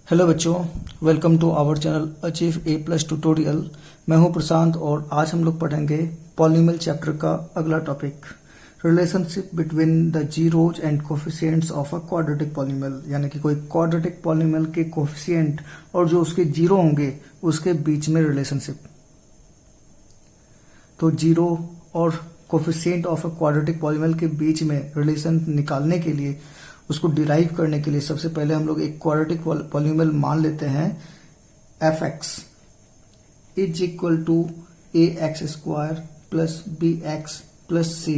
Hello बच्चों, welcome to our channel achieve A plus tutorial. मैं हूं प्रशांत और आज हम लोग पढ़ेंगे पॉलीनोमियल चैप्टर का अगला topic, relationship between the zeros and coefficients of a quadratic polynomial. यानी कि कोई क्वाड्रेटिक पॉलीनोमियल के कोफिशिएंट और जो उसके जीरो होंगे उसके बीच में रिलेशनशिप। तो जीरो और coefficient of a quadratic polynomial के बीच में रिलेशन निकालने के लिए, उसको डिराइव करने के लिए सबसे पहले हम लोग एक क्वाड्रेटिक पॉलीनोमियल मान लेते हैं f x is equal to a x square plus b x plus c,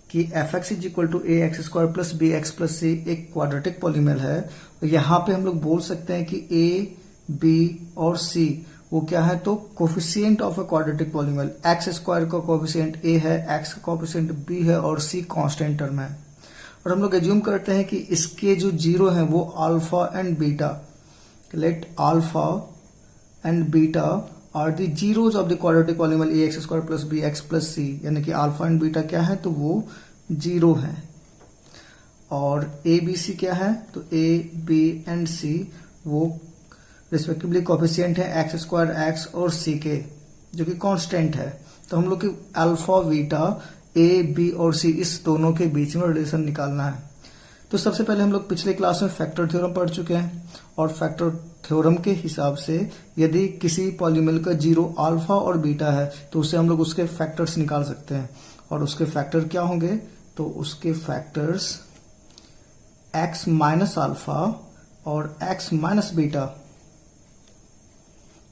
कि f x is equal to a x square plus b x plus c एक क्वाड्रेटिक पॉलीनोमियल है। और यहाँ पे हम लोग बोल सकते हैं कि ए बी और सी वो क्या है, तो coefficient of a quadratic polynomial. X square का कोफिशिएंट ए है, एक्स का कोफिशिएंट बी है और सी कांस्टेंट टर्म है। और हम लोग एज्यूम करते हैं कि इसके जो जीरो हैं वो alpha and beta, let alpha and beta are the zeros of the quadratic polynomial a x square plus b x plus c. यानी कि अल्फा एंड बीटा क्या है, तो वो जीरो है। और ए बी सी क्या है, तो ए बी एंड सी वो रिस्पेक्टिवली कोफिशिएंट है एक्स स्क्वायर एक्स और सी के, जो कि कांस्टेंट है। तो हम लोग की अल्फा बीटा ए बी और सी इस दोनों के बीच में रिलेशन निकालना है। तो सबसे पहले हम लोग पिछले क्लास में फैक्टर थ्योरम पढ़ चुके हैं, और फैक्टर थ्योरम के हिसाब से यदि किसी पॉलीनोमियल का जीरो अल्फा और बीटा है तो उससे हम लोग उसके फैक्टर्स निकाल सकते हैं। और उसके फैक्टर क्या होंगे, तो उसके फैक्टर्स एक्स माइनस अल्फा और एक्स माइनस बीटा,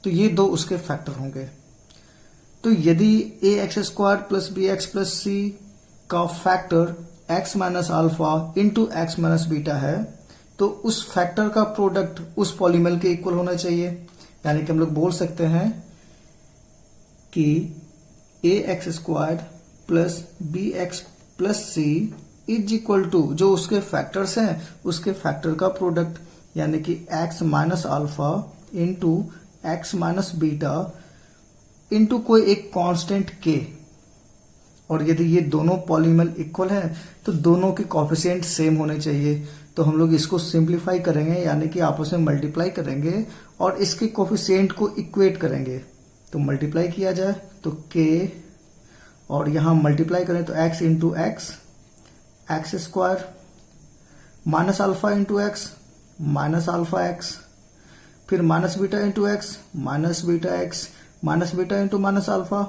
तो ये दो उसके फैक्टर होंगे। तो यदि a x square plus b x plus c का factor x minus alpha into x minus beta है, तो उस फैक्टर का प्रोडक्ट उस पॉलीनोमियल के इक्वल होना चाहिए। यानी कि हम लोग बोल सकते हैं कि a x square plus b x plus c is equal to जो उसके फैक्टर्स हैं उसके फैक्टर का प्रोडक्ट, यानी कि x minus alpha into x minus beta into कोई एक कांस्टेंट के। और यदि ये दोनों पॉलीनोमियल इक्वल हैं तो दोनों के कोफिशिएंट सेम होने चाहिए। तो हम लोग इसको सिंप्लीफाई करेंगे, यानी कि आपस में मल्टीप्लाई करेंगे और इसके कोफिशिएंट को इक्वेट करेंगे। तो मल्टीप्लाई किया जाए तो के, और यहां मल्टीप्लाई करें तो x into x, x square minus alpha into x minus alpha x, फिर minus beta into x minus beta x minus beta into minus alpha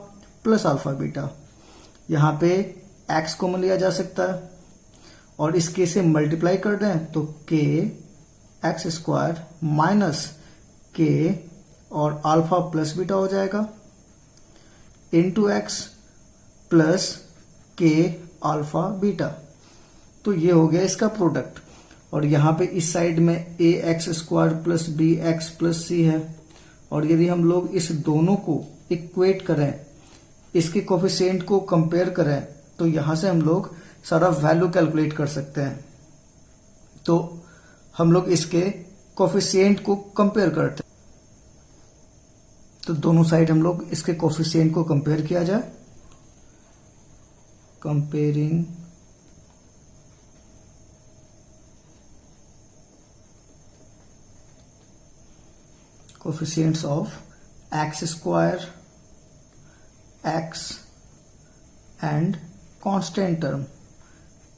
plus alpha beta. यहाँ पे एक्स कॉमन लिया जा सकता है और इस के से मल्टीप्लाई कर दें तो के एक्स स्क्वायर माइनस के और अल्फा प्लस बीटा हो जाएगा इंटू एक्स प्लस के अल्फा बीटा। तो ये हो गया इसका प्रोडक्ट। और यहाँ पे इस साइड में a x square plus b x plus c है, और यदि हम लोग इस दोनों को इक्वेट करें, इसके कोफिशिएंट को कंपेयर करें, तो यहां से हम लोग सारा वैल्यू कैलकुलेट कर सकते हैं। तो हम लोग इसके कोफिशिएंट को कंपेयर करते हैं। तो दोनों साइड हम लोग इसके कोफिशिएंट को कंपेयर किया जाए, comparing coefficients of x square x and constant term,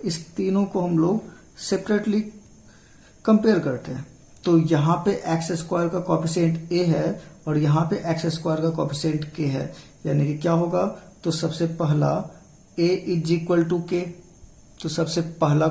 इस तीनों को हम लोग सेपरेटली कंपेयर करते हैं। तो यहाँ पे एक्स स्क्वायर का कोफिशिएंट ए है और यहाँ पे एक्स स्क्वायर का कोफिशिएंट के है। यानी कि क्या होगा, तो सबसे पहला ए इज इक्वल टू के, तो सबसे पहला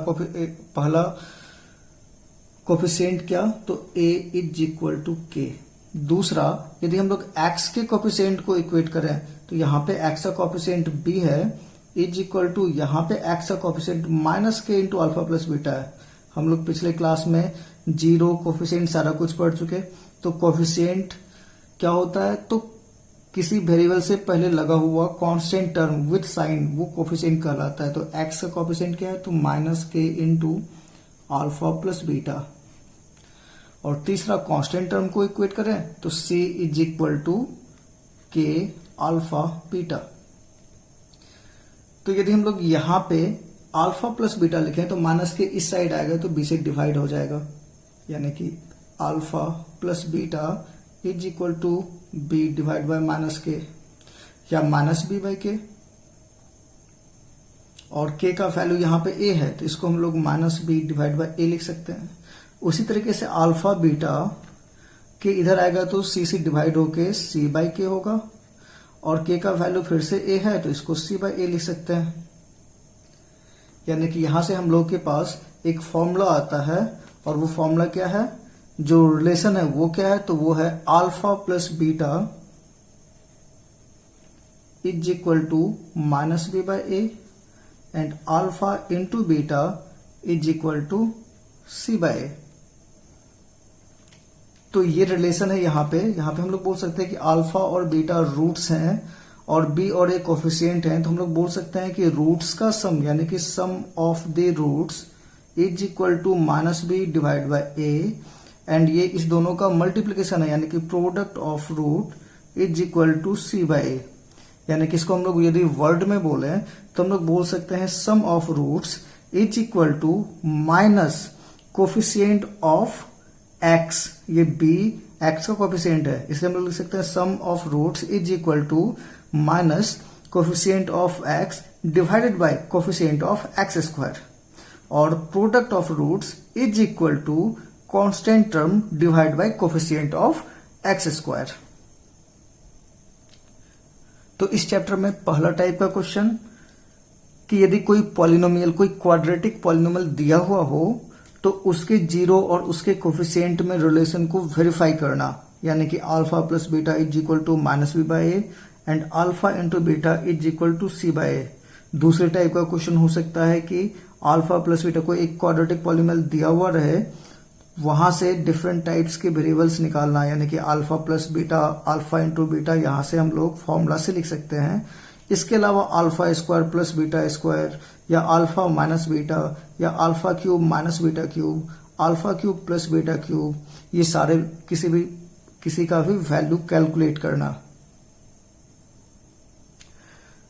कोफिशिएंट क्या, तो ए इज इक्वल टू के। दूसरा, यदि हम लोग x के कोफिशिएंट को इक्वेट करें तो यहाँ पे x का कोफिशिएंट b है इज इक्वल टू यहाँ पे x का कोफिशिएंट माइनस के इंटू अल्फा प्लस बीटा है। हम लोग पिछले क्लास में जीरो कोफिशिएंट सारा कुछ पढ़ चुके। तो कोफिशिएंट क्या होता है, तो किसी वेरिएबल से पहले लगा हुआ कांस्टेंट टर्म विद साइन, वो कोफिशिएंट कहलाता है। तो x का कोफिशिएंट क्या है, तो माइनस के इंटू अल्फा प्लस बीटा। और तीसरा, कांस्टेंट टर्म को इक्वेट करें तो c इज इक्वल टू के अल्फा बीटा। तो यदि हम लोग यहां पे अल्फा प्लस बीटा लिखें तो माइनस के इस साइड आएगा तो बी से डिवाइड हो जाएगा, यानी कि alpha plus beta is equal to B divide by minus के या माइनस बी बाई के, और k का वैल्यू यहाँ पे a है तो इसको हम लोग minus B divide by a लिख सकते हैं। उसी तरीके से अल्फा बीटा के इधर आएगा तो c से डिवाइड होके c बाई के होगा, और k का वैल्यू फिर से a है तो इसको c बाई a लिख सकते हैं। यानी कि यहां से हम लोग के पास एक फॉर्मूला आता है, और वो फॉर्मूला क्या है, जो रिलेशन है वो क्या है, तो वो है alpha plus beta is equal to minus B by a and alpha into beta is equal to c by a. तो ये रिलेशन है यहाँ पे हम लोग बोल सकते हैं कि अल्फा और बीटा रूट्स हैं और बी और ए कोफिशिएंट हैं, तो हम लोग बोल सकते हैं कि रूट्स का सम यानी कि sum of the roots is equal to minus B divide by a, and ये इस दोनों का मल्टीप्लीकेशन है यानी कि product of root is equal to c by a. यानी कि इसको हम लोग यदि वर्ड में बोले तो हम लोग बोल सकते हैं sum of roots is equal to minus coefficient of x, ये बी एक्स का कोफिशिएंट है इसलिए हम लोग लिख सकते हैं sum of roots is equal to minus coefficient of x divided by coefficient of x square, और product of roots is equal to constant term divide by coefficient of x square. तो इस चैप्टर में पहला type का question कि यदि कोई polynomial, कोई क्वाड्रेटिक पॉलिनोमियल दिया हुआ हो तो उसके जीरो और उसके कोफिशिएंट में रिलेशन को वेरीफाई करना, यानी कि alpha plus beta is equal to minus B by a and alpha into beta is equal to c by a. दूसरे टाइप का क्वेश्चन हो सकता है कि अल्फा प्लस बीटा को एक क्वाड्रेटिक पॉलिनोमियल दिया हुआ रहे, वहां से डिफरेंट टाइप्स के वेरिएबल्स निकालना, यानी कि alpha plus beta, alpha into beta, यहां से हम लोग फॉर्मूला से लिख सकते हैं। इसके अलावा alpha square plus beta square या अल्फा माइनस बीटा या alpha cube minus beta cube, alpha cube plus beta cube, ये सारे किसी का भी वैल्यू कैलकुलेट करना।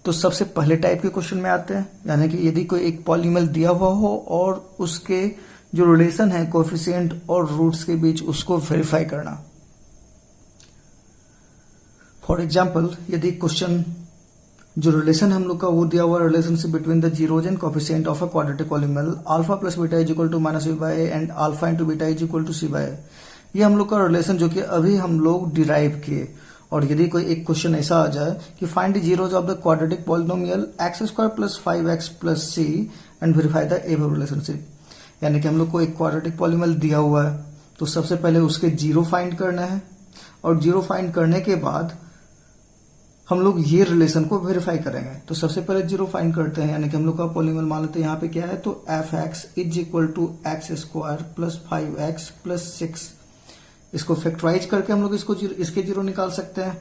तो सबसे पहले टाइप के क्वेश्चन में आते हैं, यानी कि यदि कोई एक पॉलिनोमियल दिया हुआ हो और उसके जो रिलेशन है कोएफिशिएंट और रूट्स के बीच उसको वेरीफाई करना। फॉर एग्जाम्पल, यदि क्वेश्चन जो रिलेशन हम लोग का वो दिया हुआ relationship between the zeros and coefficient of a quadratic polynomial alpha plus beta is equal to minus B by a and alpha into beta is equal to c by a, ये हम लोग का रिलेशन जो कि अभी हम लोग derive किए। और यदि कोई एक क्वेश्चन ऐसा आ जाए कि find the zeros of the quadratic polynomial x square plus 5x plus C and verify the above relationship, यानी कि हम लोग को एक क्वाड्रेटिक पॉलिनोमियल दिया हुआ है तो सबसे पहले उसके जीरो फाइंड करना है, और जीरो फाइंड करने के बाद हम लोग ये रिलेशन को वेरीफाई करेंगे। तो सबसे पहले जीरो फाइंड करते हैं, यानी कि हम लोग का पॉलिनोमियल मान लेते हैं यहाँ पे क्या है, तो F x is equal to x square plus 5x plus 6। इसको फैक्टराइज करके हम लोग इसके जीरो निकाल सकते हैं।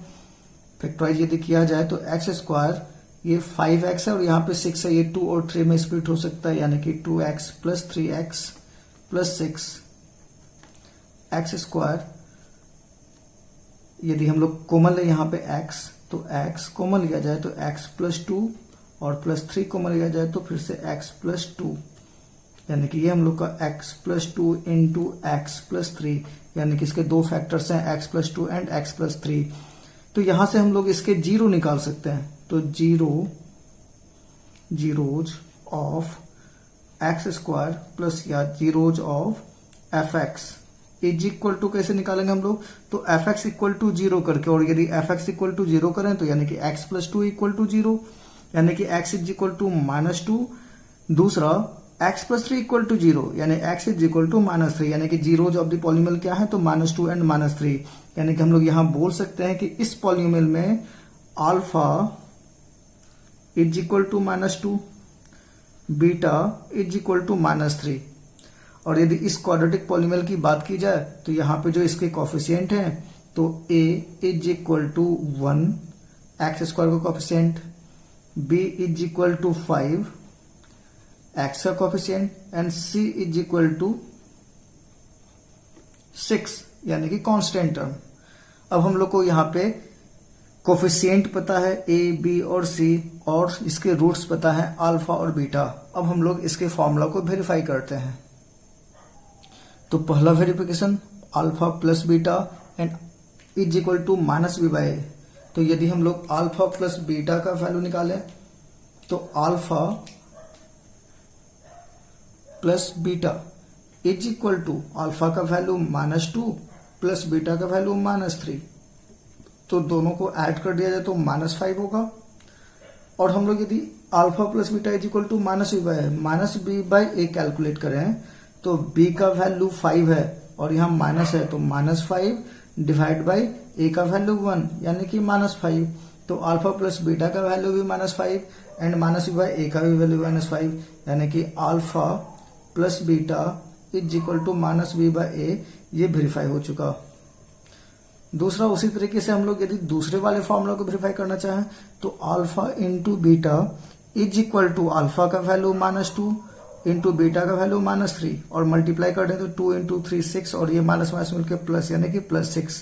फैक्टराइज यदि किया जाए तो एक्स स्क्वायर ये 5x है और यहाँ पे 6 है, ये 2 और 3 में स्प्लिट हो सकता है, यानी कि 2x plus 3x plus 6 x square. यदि हम लोग कॉमन ले यहाँ पे x, तो x कॉमन लिया जाए तो x प्लस 2 और प्लस 3 कॉमन लिया जाए तो फिर से x प्लस 2, यानी कि ये हम लोग का x plus 2 into x plus 3, यानी कि इसके दो फैक्टर्स हैं x plus 2 and x plus 3। तो यहां से हम लोग इसके जीरो निकाल सकते हैं, तो zeros of x square plus या zeros of f x is equal to कैसे निकालेंगे हम लोग, तो F x equal to zero करके, और यदि f x equal to zero करें तो यानी कि x plus 2 equal to zero, यानी कि x is equal to minus 2। दूसरा x plus 3 equal to zero, यानी x is equal to minus 3, यानी कि जीरोज ऑफ द पॉलिनोमियल क्या है, तो माइनस 2 एंड माइनस 3, यानी कि हम लोग यहां बोल सकते हैं कि इस पॉलिनोमियल में alpha is equal to minus 2, beta is equal to minus 3। और यदि इस क्वाड्रेटिक पॉलिनोमियल की बात की जाए तो यहाँ पे जो इसके कोफिशिएंट हैं, तो a is equal to 1 x square का coefficient, b is equal to 5 x का coefficient and c is equal to 6, यानी कि कांस्टेंट टर्म। अब हम लोग को यहाँ पे कोफिशिएंट पता है a, b और c, और इसके रूट्स पता है अल्फा और बीटा। अब हम लोग इसके फॉर्मूला को वेरीफाई करते हैं। तो पहला verification, alpha plus beta and is equal to minus B by a. तो यदि हम लोग अल्फा प्लस बीटा का वैल्यू निकालें तो alpha plus beta is equal to alpha का वैल्यू -2 प्लस बीटा का वैल्यू -3। तो दोनों को ऐड कर दिया जाए तो -5 होगा। और हम लोग यदि alpha plus beta is equal to minus B by A calculate करें तो b का वैल्यू 5 है और यहाँ माइनस है, तो -5 डिवाइड बाई ए का वैल्यू 1 यानी कि -5। तो अल्फा प्लस बीटा का वैल्यू भी -5 and minus B by a का भी वैल्यू -5 यानी कि alpha plus beta is equal to minus B by a, ये वेरीफाई हो चुका। दूसरा उसी तरीके से हम लोग यदि दूसरे वाले फॉर्मूला को वेरीफाई करना चाहें तो alpha into beta is equal to alpha का वैल्यू -2 इंटू बीटा का वैल्यू -3 और मल्टीप्लाई कर दें तो 2 इंटू 3 6 और ये माइनस माइनस मिलकर प्लस यानी कि +6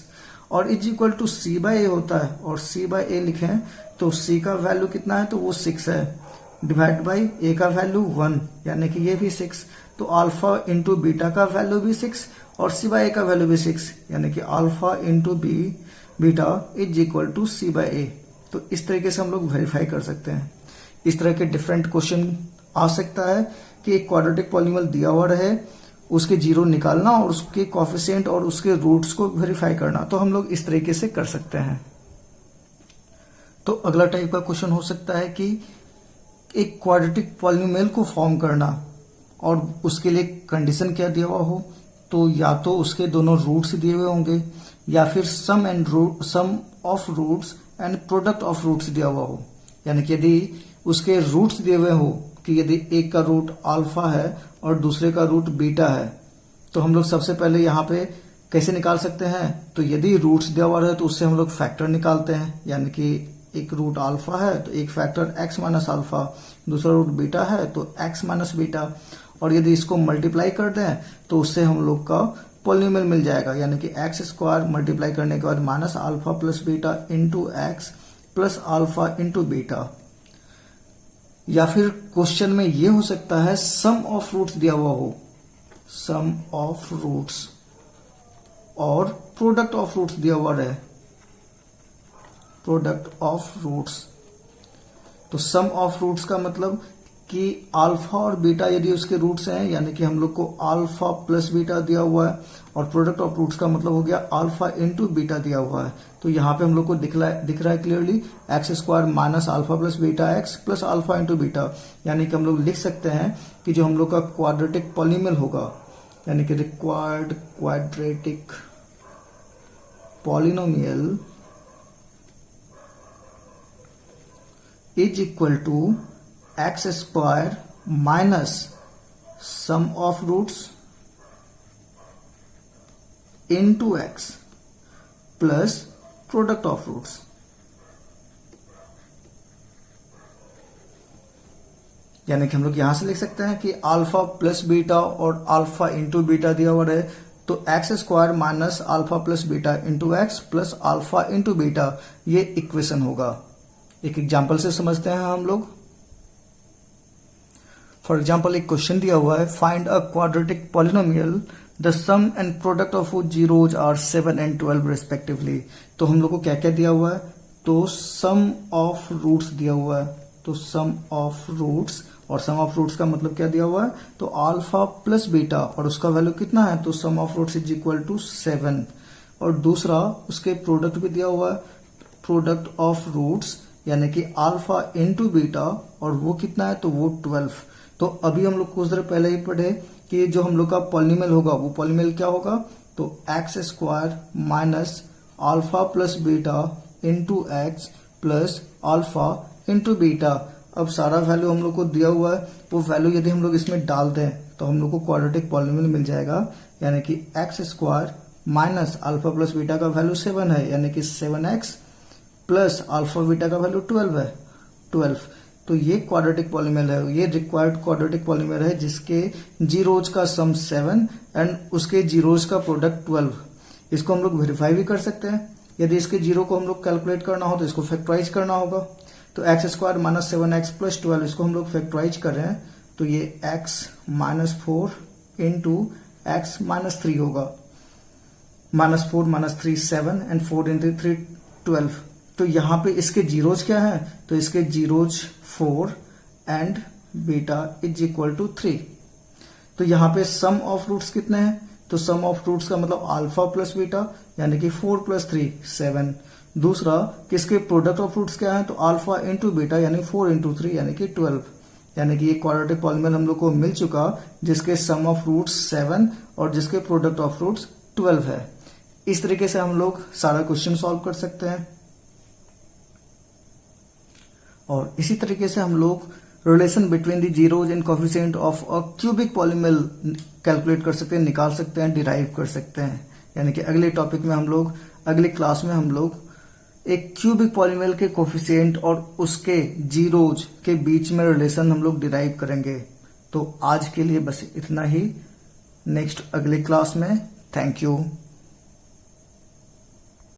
और is equal to c by a होता है और सी बाई ए लिखें तो सी का वैल्यू कितना है तो वो 6 है डिवाइड बाई ए का वैल्यू 1 यानी कि ये भी 6। तो अल्फा इंटू बीटा का वैल्यू भी 6 और सी बाई ए का वैल्यू भी 6 यानी कि alpha into beta is equal to c by a. तो इस तरीके से हम लोग वेरीफाई कर सकते हैं। इस तरह के डिफरेंट क्वेश्चन आ सकता है कि एक क्वाड्रेटिक पॉलिनोमियल दिया हुआ रहे, उसके जीरो निकालना और उसके कोएफिशिएंट और उसके रूट्स को वेरीफाई करना। तो हम लोग इस तरीके से कर सकते हैं। तो अगला टाइप का क्वेश्चन हो सकता है कि एक क्वाड्रेटिक पॉलिनोमियल को फॉर्म करना और उसके लिए कंडीशन क्या दिया हुआ हो, तो या तो उसके दोनों रूट्स दिए हुए होंगे या फिर sum of roots and product of roots दिया हुआ हो। यानी कि यदि उसके रूट्स दिए हुए हो कि यदि एक का रूट अल्फा है और दूसरे का रूट बीटा है, तो हम लोग सबसे पहले यहाँ पे कैसे निकाल सकते हैं, तो यदि रूट्स दिया हुआ है तो उससे हम लोग फैक्टर निकालते हैं। यानी कि एक रूट अल्फा है तो एक फैक्टर x माइनस अल्फा, दूसरा रूट बीटा है तो x माइनस बीटा, और यदि इसको मल्टीप्लाई कर दें तो उससे हम लोग का पॉलिनोमियल मिल जाएगा। यानी कि x² मल्टीप्लाई करने के बाद minus alpha plus beta into x plus alpha into beta. या फिर क्वेश्चन में ये हो सकता है सम ऑफ रूट्स दिया हुआ हो, सम ऑफ रूट्स और प्रोडक्ट ऑफ रूट्स दिया हुआ रहे, प्रोडक्ट ऑफ रूट्स। तो सम ऑफ रूट्स का मतलब कि अल्फा और बीटा यदि उसके रूट्स हैं, यानी कि हम लोग को अल्फा प्लस बीटा दिया हुआ है, और प्रोडक्ट ऑफ रूट्स का मतलब हो गया अल्फा इंटू बीटा दिया हुआ है। तो यहाँ पे हम लोग को दिख रहा है clearly x² minus alpha plus beta x plus alpha into beta. यानी कि हम लोग लिख सकते हैं कि जो हम लोग का क्वाड्रेटिक पॉलिनोमियल होगा, यानी कि required quadratic polynomial is equal to x² minus sum of roots into x plus product of roots. यानी कि हम लोग यहां से लिख सकते हैं कि अल्फा प्लस बीटा और अल्फा इंटू बीटा दिया हुआ है, तो x² minus alpha plus beta into x plus alpha into beta, ये इक्वेशन होगा। एक एग्जाम्पल से समझते हैं हम लोग। फॉर एग्जाम्पल एक क्वेश्चन दिया हुआ है, find a quadratic polynomial the sum and product of which zeros are 7 and 12 respectively. तो हम लोग को क्या क्या दिया हुआ है, तो सम ऑफ रूट्स दिया हुआ है, तो सम ऑफ रूट्स, और सम ऑफ रूट्स का मतलब क्या दिया हुआ है, तो अल्फा प्लस बीटा और उसका वैल्यू कितना है, तो sum of roots is equal to 7। और दूसरा उसके प्रोडक्ट भी दिया हुआ है, प्रोडक्ट ऑफ रूट्स यानी कि अल्फा इंटू बीटा, और वो कितना है, तो वो 12। तो अभी हम लोग कुछ देर पहले ही पढ़े कि जो हम लोग का पॉलिनोमियल होगा वो पॉलिनोमियल क्या होगा, तो x² minus alpha plus beta into x plus alpha into beta. अब सारा वैल्यू हम लोग को दिया हुआ है, वो वैल्यू यदि हम लोग इसमें डाल दें तो हम लोग को क्वाड्रेटिक पॉलिनोमियल मिल जाएगा। यानी कि x² minus alpha plus beta का वैल्यू 7 है, यानी कि 7x प्लस अल्फा बीटा का वैल्यू 12 है, 12। तो ये क्वाड्रेटिक पॉलिनोमियल है, ये रिक्वायर्ड क्वाड्रेटिक पॉलिनोमियल है जिसके जीरोज का सम 7 एंड उसके जीरोज का प्रोडक्ट 12। इसको हम लोग वेरीफाई भी कर सकते हैं। यदि इसके जीरो को हम लोग कैलकुलेट करना हो तो इसको फैक्टराइज करना होगा। तो x² माइनस 7x प्लस 12, इसको हम लोग फैक्टराइज कर रहे हैं तो ये x minus 4 into x minus 3 होगा। -4 -3 7 एंड 4 इंटू 3 12। तो यहाँ पे इसके जीरोज क्या है, तो इसके zeros 4 and beta is equal to 3। तो यहाँ पे सम ऑफ रूट्स कितने हैं, तो सम ऑफ रूट्स का मतलब अल्फा प्लस बीटा यानी कि 4 + 3 7। दूसरा किसके प्रोडक्ट ऑफ रूट्स क्या है, तो अल्फा इंटू बीटा यानी 4 × 3 यानी कि 12। यानी कि ये क्वाड्रेटिक पॉलिनोमियल हम लोग को मिल चुका जिसके सम ऑफ रूट्स 7 और जिसके प्रोडक्ट ऑफ रूट्स 12 है। इस तरीके से हम लोग सारा क्वेश्चन सॉल्व कर सकते हैं। और इसी तरीके से हम लोग relation between the zeros and coefficient of a cubic polynomial calculate कर सकते हैं, निकाल सकते हैं, डिराइव कर सकते हैं। यानी कि अगले टॉपिक में हम लोग, अगली क्लास में हम लोग एक क्यूबिक पॉलिनोमियल के कोफिशिएंट और उसके जीरोज के बीच में रिलेशन हम लोग डिराइव करेंगे। तो आज के लिए बस इतना ही, नेक्स्ट अगले क्लास में। Thank you.